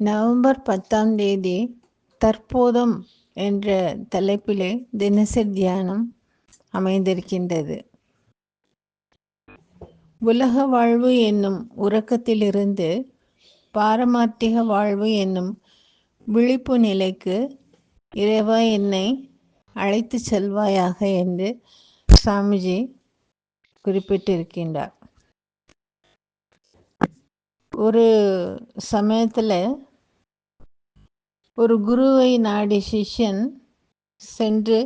November 10ஆம் தேதி தற்போதும் என்ற தலைப்பிலே தினசரி தியானம் அமைந்திருக்கின்றது. உலக வாழ்வு என்னும் உறக்கத்திலிருந்து பாரமார்த்திக வாழ்வு என்னும் விழிப்பு நிலைக்கு இறைவா என்னை அழைத்து செல்வாயாக என்று சாமிஜி குறிப்பிட்டிருக்கின்றார். ஒரு சமயத்தில் ஒரு குருவை நாடி சிஷ்யன் சென்று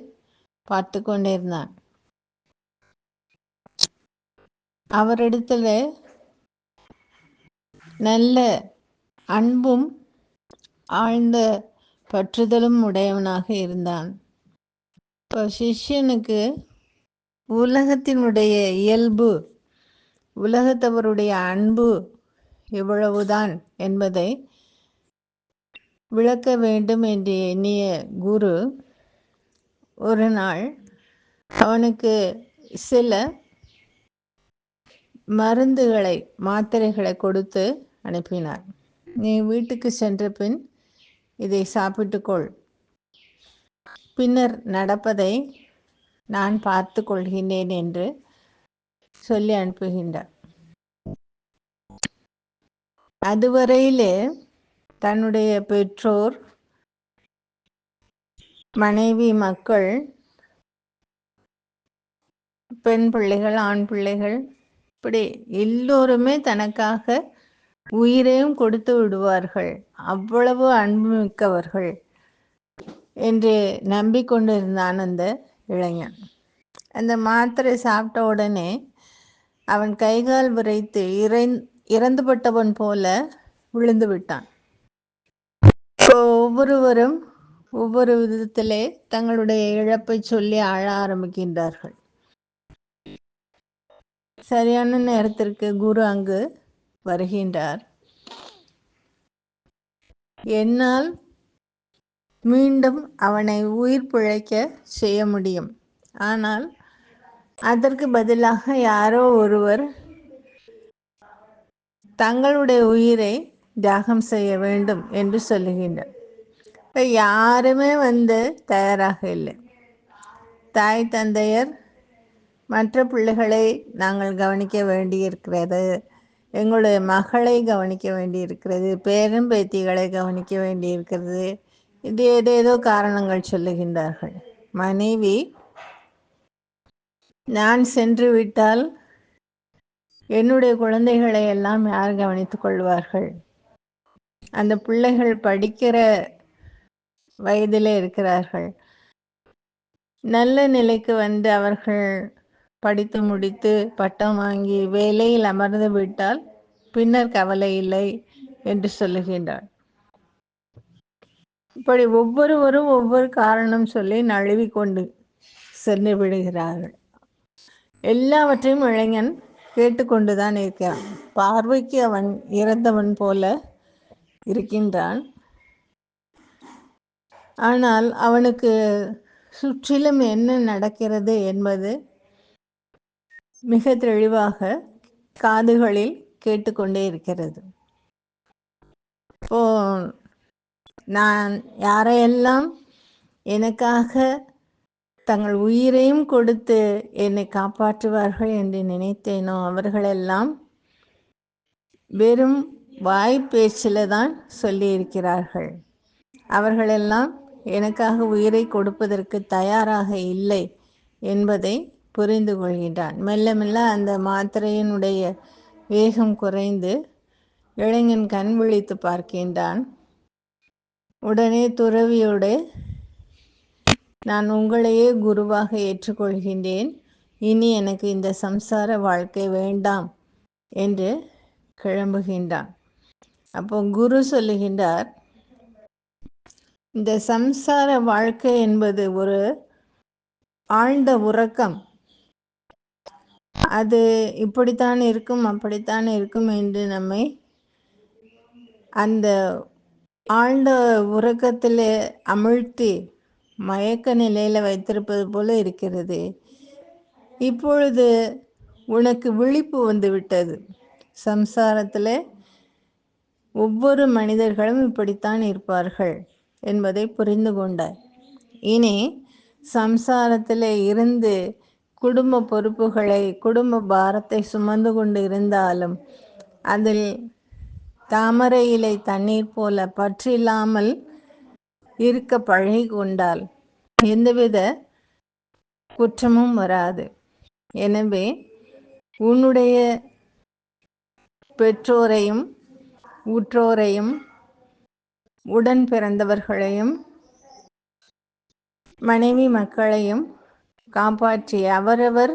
பார்த்து கொண்டிருந்தான். அவரிடத்துல நல்ல அன்பும் ஆழ்ந்த பற்றுதலும் உடையவனாக இருந்தான். இப்போ சிஷ்யனுக்கு உலகத்தினுடைய இயல்பு, உலகத்தவருடைய அன்பு எவ்வளவுதான் என்பதை விளக்க வேண்டும் என்று எண்ணிய குரு ஒரு நாள் அவனுக்கு சில மருந்துகளை, மாத்திரைகளை கொடுத்து அனுப்பினார். நீ வீட்டுக்கு சென்ற பின் இதை சாப்பிட்டுக்கொள், பின்னர் நடப்பதை நான் பார்த்து கொள்கின்றேன் என்று சொல்லி அனுப்புகின்றார். அதுவரையிலே தன்னுடைய பெற்றோர், மனைவி, மக்கள், பெண் பிள்ளைகள், ஆண் பிள்ளைகள், இப்படி எல்லோருமே தனக்காக உயிரையும் கொடுத்து விடுவார்கள், அவ்வளவு அன்பு மிக்கவர்கள் என்று நம்பிக்கொண்டிருந்தான் அந்த இளைஞன். அந்த மாத்திரை சாப்பிட்ட உடனே அவன் கைகால் விரைத்து இறந்துபட்டவன் போல விழுந்து விட்டான். ஒவ்வொருவரும் ஒவ்வொரு விதத்திலே தங்களுடைய இழப்பை சொல்லி அழ ஆரம்பிக்கின்றார்கள். சரியான நேரத்திற்கு குரு அங்கு வருகின்றார். என்னால் மீண்டும் அவனை உயிர் பிழைக்க செய்ய முடியும், ஆனால் அதற்கு பதிலாக யாரோ ஒருவர் தங்களுடைய உயிரை தியாகம் செய்ய வேண்டும் என்று சொல்லுகின்றார். இப்போ யாருமே தயாராக இல்லை. தாய் தந்தையர் மற்ற பிள்ளைகளை நாங்கள் கவனிக்க வேண்டியிருக்கிறது, எங்களுடைய மகளை கவனிக்க வேண்டியிருக்கிறது, பேரன் பேத்திகளை கவனிக்க வேண்டியிருக்கிறது, இது ஏதேதோ காரணங்கள் சொல்லுகின்றார்கள். மனைவி, நான் சென்று விட்டால் என்னுடைய குழந்தைகளை எல்லாம் யார் கவனித்துக் கொள்வார்கள்? அந்த பிள்ளைகள் படிக்கிற வயதிலே இருக்கிறார்கள். நல்ல நிலைக்கு அவர்கள் படித்து முடித்து பட்டம் வாங்கி வேலையில் அமர்ந்து விட்டால் பின்னர் கவலை இல்லை என்று சொல்லுகின்றார். இப்படி ஒவ்வொருவரும் ஒவ்வொரு காரணம் சொல்லி நழுவி கொண்டு சென்று விடுகிறார்கள். எல்லாவற்றையும் இளைஞன் கேட்டுக்கொண்டுதான் இருக்கிறான். பார்வைக்கு அவன் இறந்தவன் போல இருக்கின்றான். ஆனால் அவனுக்கு சுற்றிலும் என்ன நடக்கிறது என்பது மிக தெளிவாக காதுகளில் கேட்டுக்கொண்டே இருக்கிறது. இப்போ நான் யாரையெல்லாம் எனக்காக தங்கள் உயிரையும் கொடுத்து என்னை காப்பாற்றுவார்கள் என்று நினைத்தேனோ அவர்களெல்லாம் வெறும் வாய் பேச்சில் தான் சொல்லியிருக்கிறார்கள். அவர்களெல்லாம் எனக்காக உயிரை கொடுப்பதற்கு தயாராக இல்லை என்பதை புரிந்து கொள்கின்றான். மெல்ல மெல்ல அந்த மாத்திரையினுடைய வேகம் குறைந்து இளைஞன் கண் விழித்து பார்க்கின்றான். உடனே துறவியோடு, நான் உங்களையே குருவாக ஏற்றுக்கொள்கின்றேன், இனி எனக்கு இந்த சம்சார வாழ்க்கை வேண்டாம் என்று கிளம்புகின்றான். அப்போ குரு சொல்லுகின்றார், இந்த சம்சார வாழ்க்கை என்பது ஒரு ஆழ்ந்த உறக்கம். அது இப்படித்தான் இருக்கும், அப்படித்தான் இருக்கும் என்று நம்மை அந்த ஆழ்ந்த உறக்கத்தில் அமிழ்த்தி மயக்க நிலையில் வைத்திருப்பது போல இருக்கிறது. இப்பொழுது உனக்கு விழிப்பு வந்து விட்டது. சம்சாரத்தில் ஒவ்வொரு மனிதர்களும் இப்படித்தான் இருப்பார்கள் என்பதை புரிந்து கொண்டார். இனி சம்சாரத்தில் இருந்து குடும்ப பொறுப்புகளை, குடும்ப பாரத்தை சுமந்து கொண்டு இருந்தாலும் அதில் தாமரை இலை தண்ணீர் போல பற்றில்லாமல் இருக்க பழகி கொண்டால் எந்தவித குற்றமும் வராது. எனவே உன்னுடைய பெற்றோரையும் உற்றோரையும் உடன் பிறந்தவர்களையும் மனைவி மக்களையும் காப்பாற்றி அவரவர்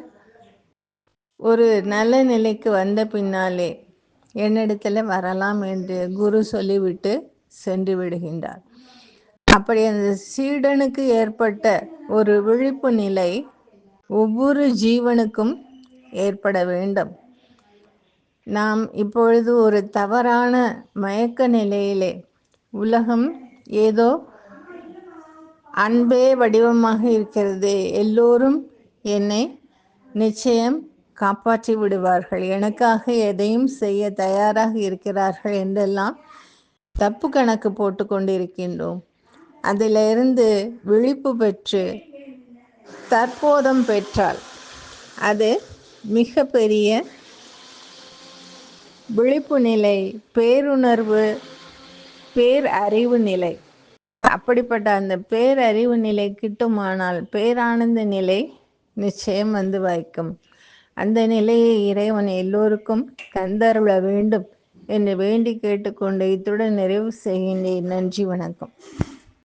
ஒரு நல்ல நிலைக்கு வந்த பின்னாலே என்னிடத்தில் வரலாம் என்று குரு சொல்லிவிட்டு சென்று விடுகின்றார். அப்படி அந்த சீடனுக்கு ஏற்பட்ட ஒரு விழிப்பு நிலை ஒவ்வொரு ஜீவனுக்கும் ஏற்பட வேண்டும். நாம் இப்பொழுது ஒரு தவறான மயக்க நிலையிலே, உலகம் ஏதோ அன்பே வடிவமாக இருக்கிறது, எல்லோரும் என்னை நிச்சயம் காப்பாற்றி விடுவார்கள், எனக்காக எதையும் செய்ய தயாராக இருக்கிறார்கள் என்றெல்லாம் தப்பு கணக்கு போட்டு கொண்டிருக்கின்றோம். அதிலிருந்து விழிப்பு பெற்று தற்போதம் பெற்றால் அது மிக பெரிய விழிப்பு நிலை, பேருணர்வு, பேரறிவு நிலை. அப்படிப்பட்ட அந்த பேரறிவு நிலை கிட்டுமானால் பேரானந்த நிலை நிச்சயம் வந்து வாய்க்கும். அந்த நிலையை இறைவன் எல்லோருக்கும் தந்தருள வேண்டும் என்று வேண்டி கேட்டுக்கொண்டு இத்துடன் நிறைவு செய்கின்றேன். நன்றி, வணக்கம்.